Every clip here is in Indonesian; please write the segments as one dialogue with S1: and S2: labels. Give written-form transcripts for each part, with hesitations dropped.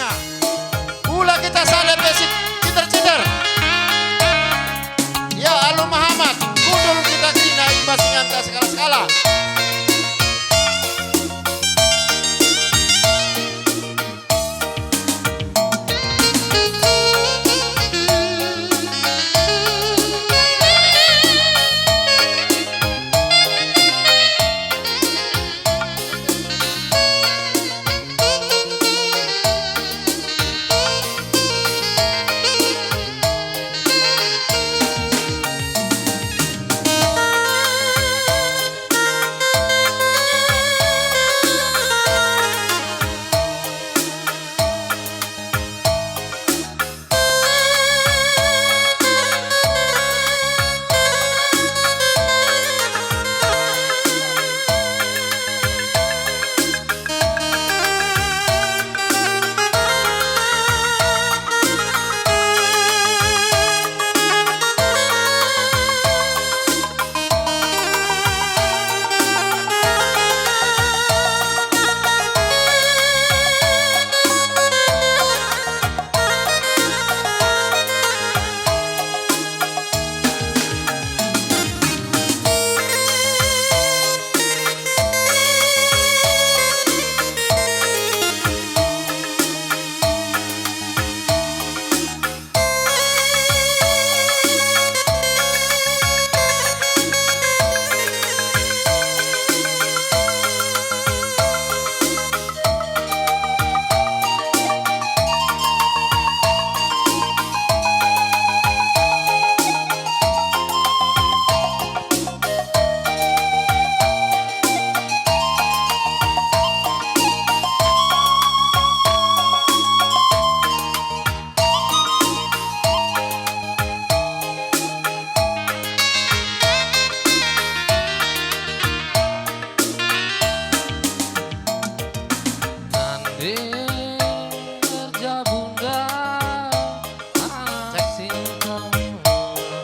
S1: Krina. Ula kita saleh basic citer-citer. Ya Alun Muhammad, kudul kita Krina imbas nganta skala-skala.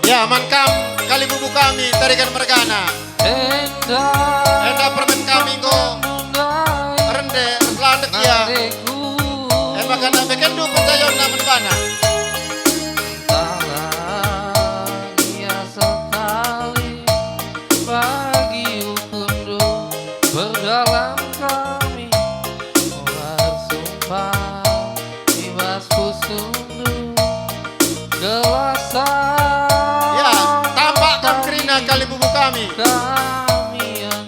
S1: Ya mankam kali bubu kami tarikan mergana. Enda permen kami go rende landek ya. Makana bekendu pentayon namen bana.
S2: Bagi ukundu berdalam kami ular sumpah ibas kusundu gelasan.
S1: Kali bubu kami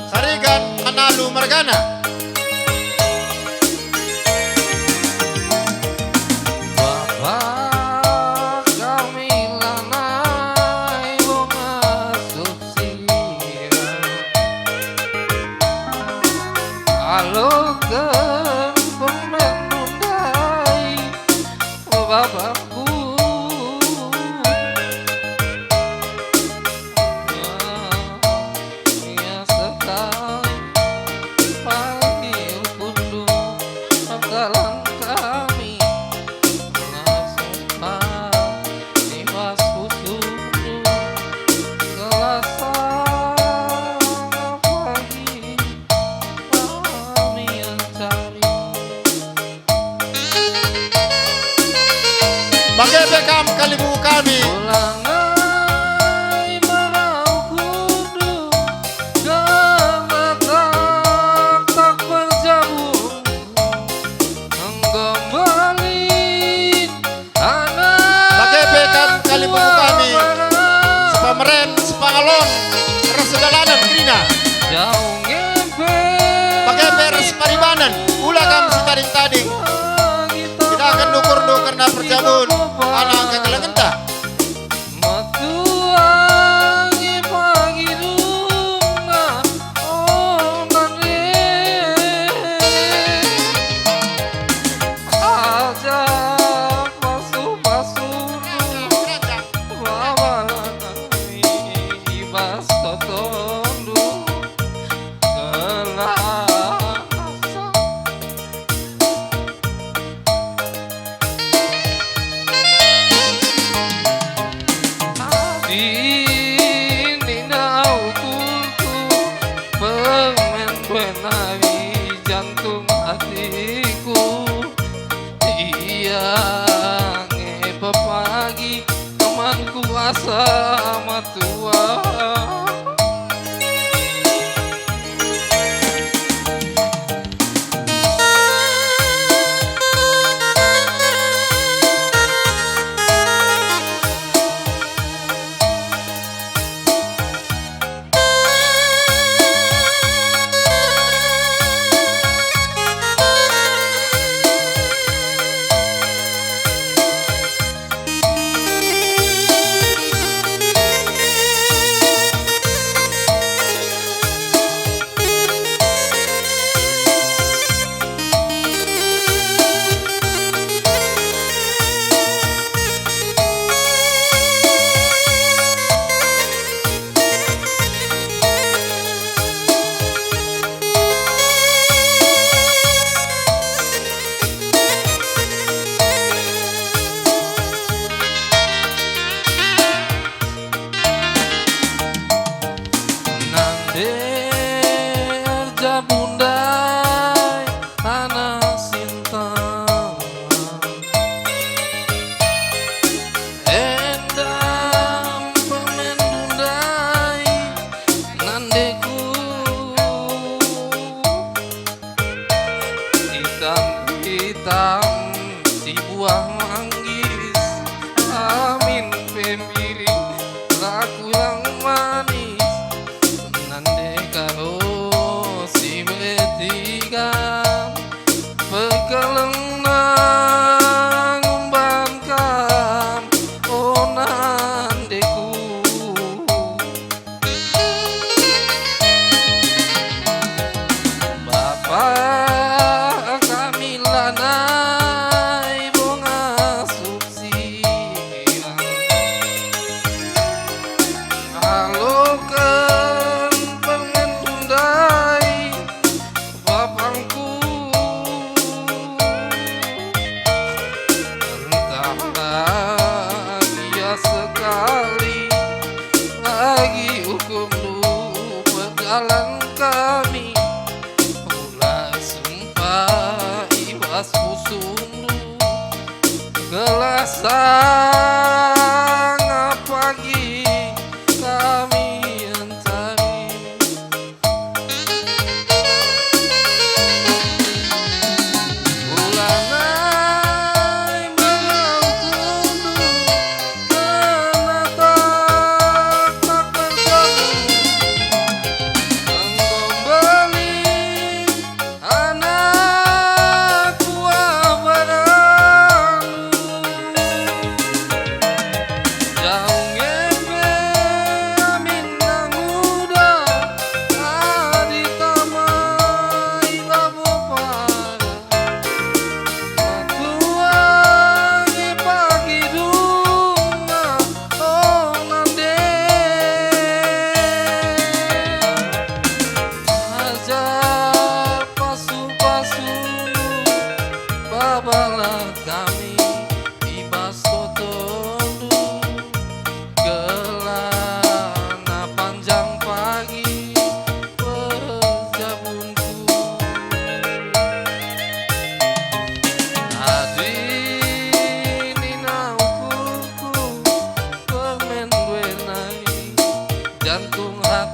S1: Sarigan Analu Margana.
S2: Bapak kami lanai bunga subsira alukan pemenundai bapakku.
S1: Bagai bekam kali bubu kami.
S2: Ulangai merau kudu gemetak tak berjabung menggembalin anak.
S1: Bagai bekam kali bubu kami. Sepameren, sepangalon, resegalanan Krina.
S2: Jauh ngempe.
S1: Bagai beres paribanan, ulah kami sitaring-tading. Kita akan dukur-dukur karena perjabun anak kekelengan entah.
S2: Matuangi pagi dunga onane aja pasu-pasu wawalanami ibas totondu kelasa. Ini naukulku permen benari jantung hatiku.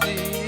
S2: hati